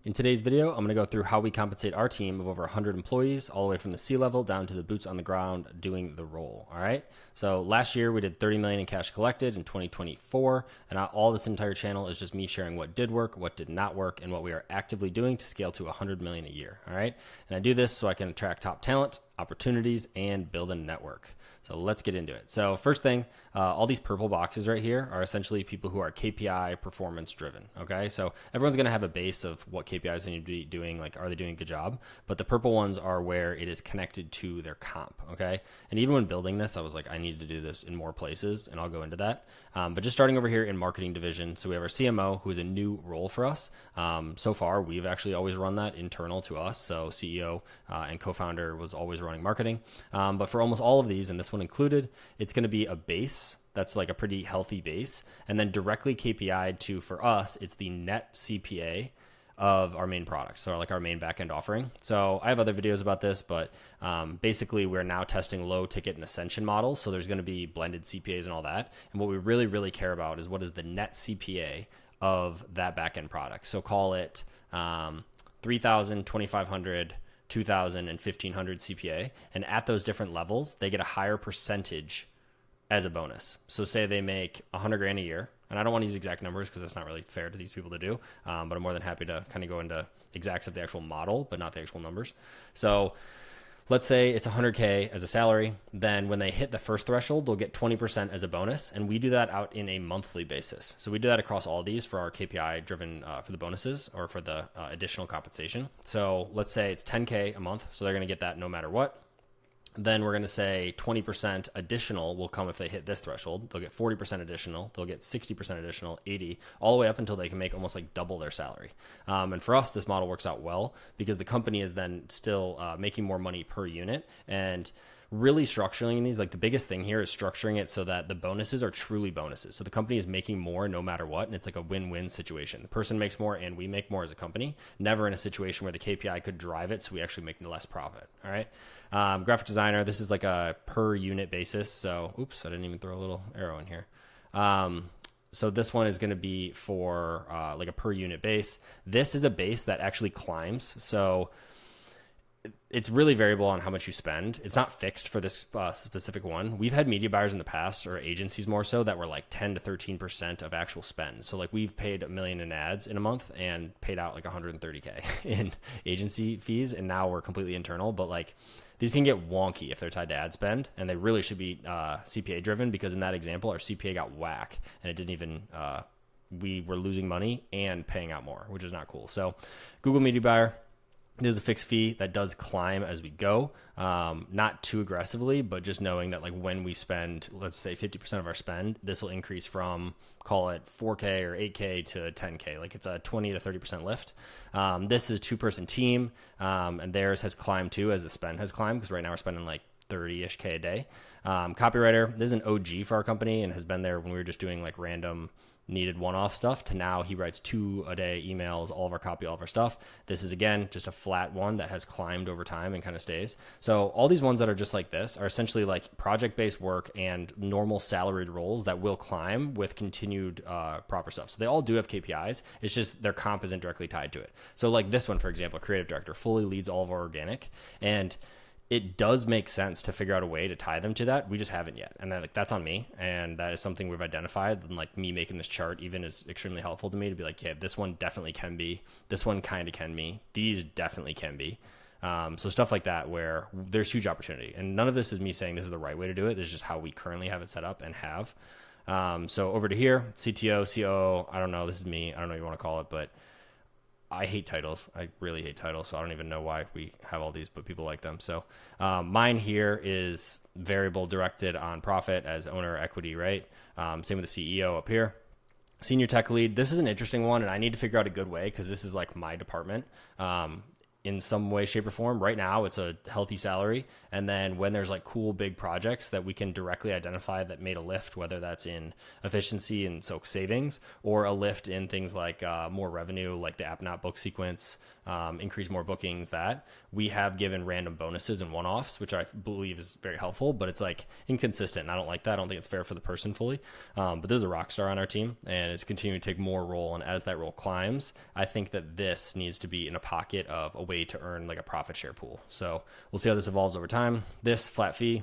In today's video, I'm going to go through how we compensate our team of over 100 employees, all the way from the C-level down to the boots on the ground doing the role. All right. So last year we did 30 million in cash collected in 2024, and all this entire channel is just me sharing what did work, what did not work, and what we are actively doing to scale to 100 million a year. All right. And I do this so I can attract top talent, opportunities, and build a network. So let's get into it. So first thing, all these purple boxes right here are essentially people who are KPI performance driven. Okay. So everyone's going to have a base of what KPIs they need to be doing. Like, are they doing a good job? But the purple ones are where it is connected to their comp. Okay. And even when building this, I was like, I need to do this in more places, and I'll go into that. But just starting over here in marketing division. So we have our CMO, who is a new role for us. So far, we've actually always run that internal to us. So CEO and co-founder was always running marketing. But for almost all of these, and this one included, it's going to be a base that's like a pretty healthy base, and then directly KPI'd to, for us, it's the net CPA of our main product, so like our main backend offering. So I have other videos about this, but basically we're now testing low ticket and ascension models. So there's going to be blended CPAs and all that. And what we really care about is what is the net CPA of that backend product. So call it 3,000, 2,500, 2,000, and 1,500 CPA. And at those different levels, they get a higher percentage as a bonus. So say they make 100 grand a year, and I don't want to use exact numbers because that's not really fair to these people to do, but I'm more than happy to kind of go into exacts of the actual model, but not the actual numbers. So let's say it's 100K as a salary. Then when they hit the first threshold, they'll get 20% as a bonus. And we do that out in a monthly basis. So we do that across all these for our KPI driven for the bonuses or for the additional compensation. So let's say it's 10K a month. So they're going to get that no matter what. Then we're going to say 20% additional will come if they hit this threshold. They'll get 40% additional. They'll get 60% additional, 80, all the way up until they can make almost like double their salary. And for us, this model works out well because the company is then still making more money per unit. And really structuring these, like the biggest thing here is structuring it so that the bonuses are truly bonuses. So the company is making more no matter what. And it's like a win-win situation. The person makes more and we make more as a company, never in a situation where the KPI could drive it. So we actually make less profit. All right. Graphic designer, this is like a per unit basis. So, oops, I didn't even throw a little arrow in here. So this one is going to be for like a per unit base. This is a base that actually climbs. So it's really variable on how much you spend. It's not fixed for this specific one. We've had media buyers in the past, or agencies more so, that were like 10 to 13% of actual spend. So like we've paid $1 million in ads in a month and paid out like 130K in agency fees. And now we're completely internal, but like these can get wonky if they're tied to ad spend, and they really should be CPA driven, because in that example, our CPA got whack and it didn't even, we were losing money and paying out more, which is not cool. So Google media buyer, there's a fixed fee that does climb as we go, not too aggressively, but just knowing that like when we spend, let's say 50% of our spend, this will increase from, call it 4K or 8K to 10K. Like it's a 20 to 30% lift. This is a 2-person team, and theirs has climbed too as the spend has climbed, because right now we're spending like 30-ish K a day. Copywriter, this is an OG for our company and has been there when we were just doing like random needed one-off stuff, to now he writes 2 a day emails, all of our copy, all of our stuff. This is again just a flat one that has climbed over time and kind of stays. So all these ones that are just like this are essentially like project-based work and normal salaried roles that will climb with continued proper stuff. So they all do have KPIs. It's just their comp isn't directly tied to it. So like this one, for example, creative director fully leads all of our organic, and it does make sense to figure out a way to tie them to that. We just haven't yet. And that's on me. And that is something we've identified. And like me making this chart even is extremely helpful to me to be like, yeah, this one definitely can be, this one kind of can be, these definitely can be. So stuff like that, where there's huge opportunity. And none of this is me saying this is the right way to do it. This is just how we currently have it set up and have. So over to here, CTO, COO, I don't know. This is me. I don't know what you want to call it, but I hate titles. I really hate titles. So I don't even know why we have all these, but people like them. So mine here is variable directed on profit as owner equity, right? Same with the CEO up here. Senior tech lead. This is an interesting one, and I need to figure out a good way, because this is like my department. in some way, shape, or form. Right now, it's a healthy salary. And then when there's like cool big projects that we can directly identify that made a lift, whether that's in efficiency and so savings, or a lift in things like more revenue, like the app not book sequence, increase more bookings, that we have given random bonuses and one-offs, which I believe is very helpful, but it's like inconsistent. And I don't like that. I don't think it's fair for the person fully. But there's a rock star on our team and it's continuing to take more role. And as that role climbs, I think that this needs to be in a pocket of a way to earn like a profit share pool. So we'll see how this evolves over time. This flat fee,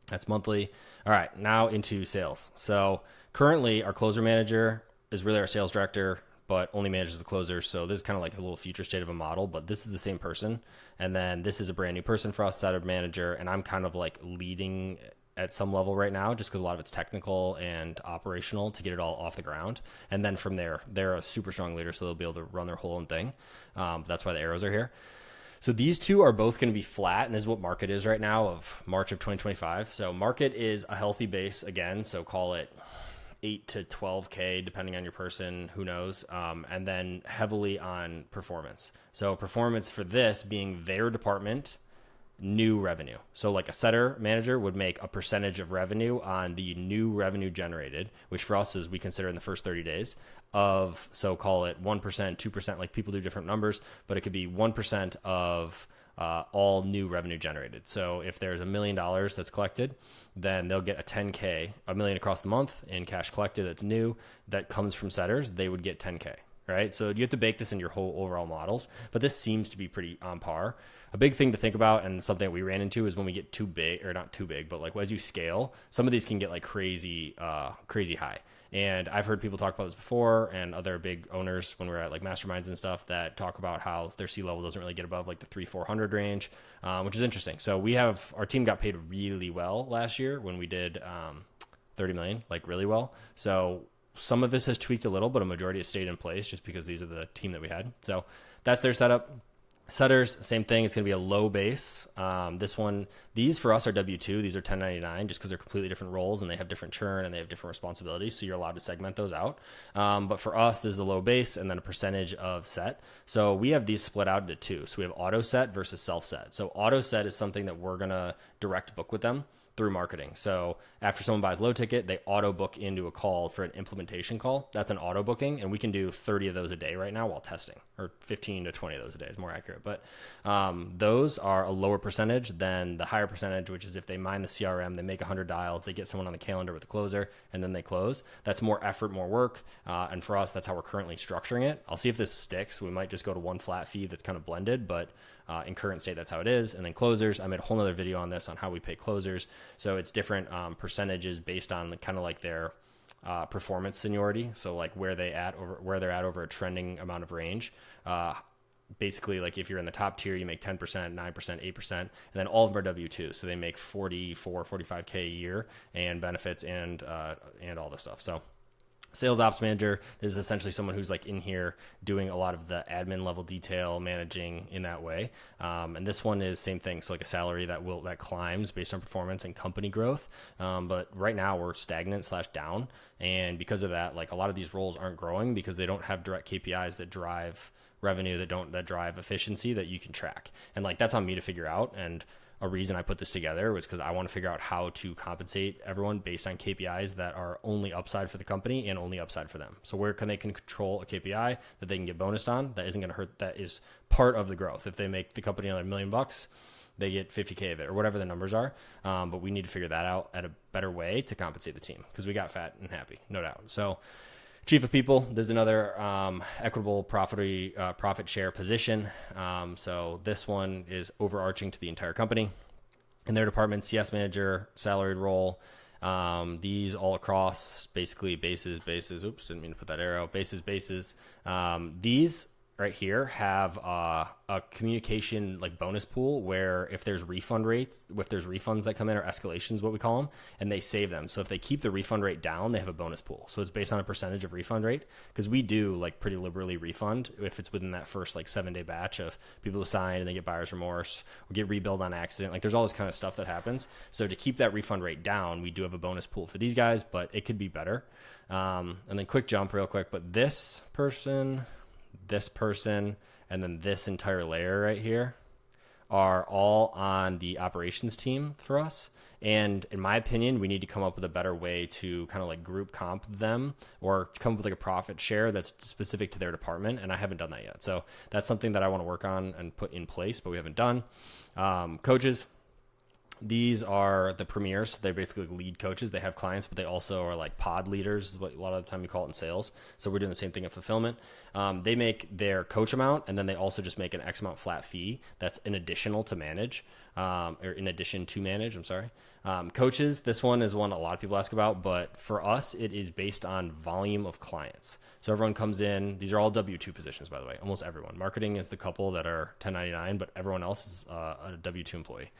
that's monthly. All right, now into sales. So currently our closer manager is really our sales director, but only manages the closers. So this is kind of like a little future state of a model, but this is the same person. And then this is a brand new person for us, setter manager. And I'm kind of like leading at some level right now, just because a lot of it's technical and operational to get it all off the ground. And then from there, they're a super strong leader, so they'll be able to run their whole own thing. That's why the arrows are here. So these two are both going to be flat, and this is what market is right now of March of 2025. So market is a healthy base again, so call it 8 to 12K, depending on your person, who knows, and then heavily on performance. So performance for this being their department, new revenue. So like a setter manager would make a percentage of revenue on the new revenue generated, which for us is we consider in the first 30 days of, so call it 1%, 2%, like people do different numbers, but it could be 1% of all new revenue generated. So if there's $1 million that's collected, then they'll get a 10K, $1 million across the month in cash collected that's new, that comes from setters, they would get 10K. Right. So you have to bake this in your whole overall models, but this seems to be pretty on par. A big thing to think about, and something that we ran into, is when we get too big, or not too big, but like as you scale, some of these can get like crazy high. And I've heard people talk about this before, and other big owners when we're at like masterminds and stuff that talk about how their C level doesn't really get above like the 300-400 range, which is interesting. So our team got paid really well last year when we did 30 million, like really well. So some of this has tweaked a little, but a majority has stayed in place just because these are the team that we had. So that's their setup. Setters, same thing. It's going to be a low base. These for us are W-2. These are 1099 just because they're completely different roles and they have different churn and they have different responsibilities. So you're allowed to segment those out. But for us, this is a low base and then a percentage of set. So we have these split out into two. So we have auto set versus self set. So auto set is something that we're going to direct book with them through marketing. So after someone buys low ticket, they auto book into a call for an implementation call. That's an auto booking. And we can do 30 of those a day right now while testing, or 15 to 20 of those a day is more accurate. But those are a lower percentage than the higher percentage, which is if they mine the CRM, they make 100 dials, they get someone on the calendar with the closer, and then they close. That's more effort, more work. And for us, that's how we're currently structuring it. I'll see if this sticks. We might just go to one flat fee that's kind of blended, but in current state, that's how it is. And then closers, I made a whole nother video on this on how we pay closers. So it's different percentages based on kind of like their performance seniority. So like where they're at over a trending amount of range. Basically, like if you're in the top tier, you make 10%, 9%, 8%, and then all of them are W-2. So they make 44, 45K a year and benefits and all this stuff. So sales ops manager is essentially someone who's like in here doing a lot of the admin level detail, managing in that way. And this one is same thing. So like a salary that climbs based on performance and company growth. But right now we're stagnant / down. And because of that, like a lot of these roles aren't growing because they don't have direct KPIs that drive revenue, that drive efficiency that you can track. And like, that's on me to figure out. And a reason I put this together was because I want to figure out how to compensate everyone based on KPIs that are only upside for the company and only upside for them. So where they can control a KPI that they can get bonused on, that isn't going to hurt, that is part of the growth. If they make the company another $1 million, they get 50K of it or whatever the numbers are. But we need to figure that out at a better way to compensate the team because we got fat and happy, no doubt. So chief of people, there's another equitable profit share position. So this one is overarching to the entire company. In their department, CS manager, salaried role. These all across basically bases. Oops, didn't mean to put that arrow. Bases. These right here have a communication like bonus pool where if there's refunds that come in or escalations, what we call them, and they save them. So if they keep the refund rate down, they have a bonus pool. So it's based on a percentage of refund rate because we do like pretty liberally refund if it's within that first like 7-day batch of people who sign and they get buyer's remorse or get rebilled on accident. Like there's all this kind of stuff that happens. So to keep that refund rate down, we do have a bonus pool for these guys, but it could be better. And then quick jump real quick, but this person, this person, and then this entire layer right here are all on the operations team for us. And in my opinion, we need to come up with a better way to kind of like group comp them or come up with like a profit share that's specific to their department. And I haven't done that yet. So that's something that I want to work on and put in place, but we haven't done. Coaches. These are the premiers. So they're basically lead coaches. They have clients, but they also are like pod leaders, is what a lot of the time you call it in sales. So we're doing the same thing in fulfillment. They make their coach amount, and then they also just make an X amount flat fee that's in additional to manage, or in addition to manage, I'm sorry. Coaches, this one is one a lot of people ask about, but for us, it is based on volume of clients. So everyone comes in. These are all W-2 positions, by the way, almost everyone. Marketing is the couple that are 1099, but everyone else is a W-2 employee.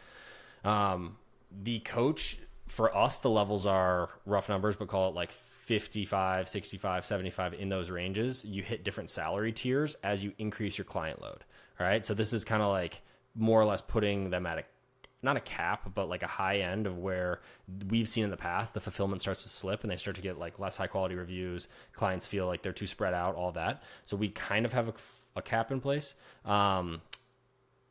The coach, for us, the levels are rough numbers, but call it like 55, 65, 75 in those ranges. You hit different salary tiers as you increase your client load. All right. So this is kind of like more or less putting them at not a cap, but like a high end of where we've seen in the past, the fulfillment starts to slip and they start to get like less high quality reviews. Clients feel like they're too spread out, all that. So we kind of have a cap in place.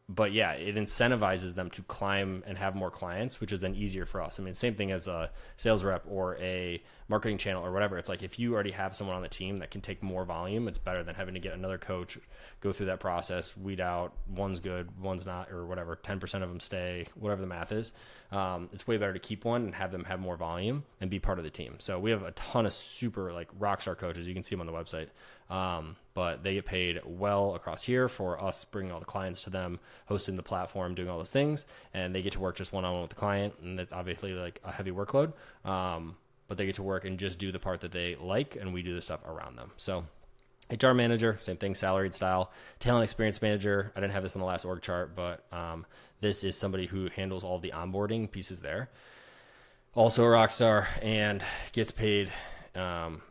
But yeah, it incentivizes them to climb and have more clients, which is then easier for us. I mean, same thing as a sales rep or a marketing channel or whatever. It's like if you already have someone on the team that can take more volume, it's better than having to get another coach, go through that process, weed out one's good, one's not, or whatever, 10% of them stay, whatever the math is. It's way better to keep one and have them have more volume and be part of the team. So we have a ton of super like rockstar coaches. You can see them on the website. But they get paid well across here for us bringing all the clients to them, hosting the platform, doing all those things, and they get to work just one-on-one with the client, and that's obviously like a heavy workload, but they get to work and just do the part that they like, and we do the stuff around them. So HR manager, same thing, salaried style. Talent experience manager, I didn't have this on the last org chart, but this is somebody who handles all the onboarding pieces there. Also a rock star and gets paid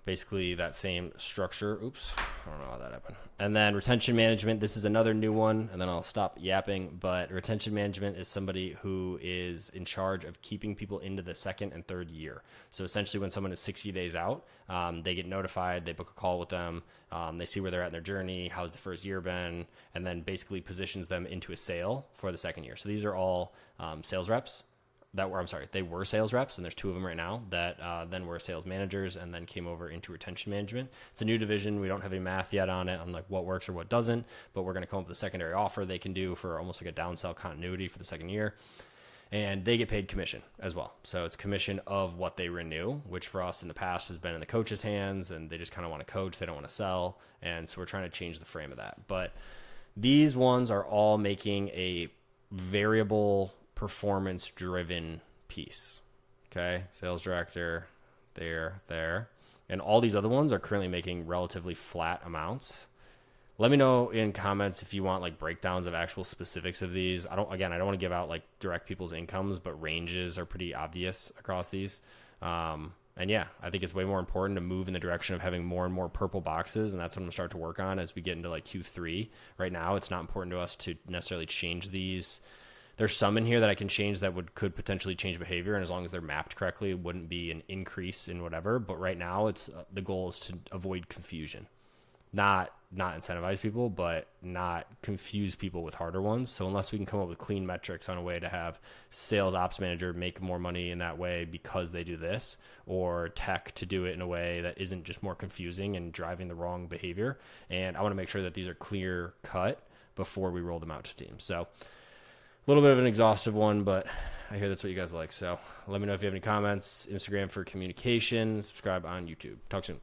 basically that same structure. Oops, I don't know how that happened. And then retention management, this is another new one, and then I'll stop yapping. But retention management is somebody who is in charge of keeping people into the second and third year. So essentially when someone is 60 days out, they get notified, they book a call with them, they see where they're at in their journey, how's the first year been, and then basically positions them into a sale for the second year. So these are all sales reps. They were sales reps, and there's 2 of them right now that then were sales managers and then came over into retention management. It's a new division. We don't have any math yet on it on like what works or what doesn't, but we're going to come up with a secondary offer they can do for almost like a downsell continuity for the second year. And they get paid commission as well. So it's commission of what they renew, which for us in the past has been in the coach's hands, and they just kind of want to coach. They don't want to sell. And so we're trying to change the frame of that. But these ones are all making a variable performance driven piece. Okay. Sales director there. And all these other ones are currently making relatively flat amounts. Let me know in comments if you want like breakdowns of actual specifics of these. I don't want to give out like direct people's incomes, but ranges are pretty obvious across these. And yeah, I think it's way more important to move in the direction of having more and more purple boxes. And that's what I'm going to start to work on as we get into like Q3. Right now, it's not important to us to necessarily change these. There's some in here that I can change that could potentially change behavior, and as long as they're mapped correctly, it wouldn't be an increase in whatever. But right now, it's the goal is to avoid confusion, not incentivize people, but not confuse people with harder ones. So unless we can come up with clean metrics on a way to have sales ops manager make more money in that way because they do this, or tech to do it in a way that isn't just more confusing and driving the wrong behavior. And I want to make sure that these are clear cut before we roll them out to teams. So a little bit of an exhaustive one, but I hear that's what you guys like. So let me know if you have any comments. Instagram for communication. Subscribe on YouTube. Talk soon.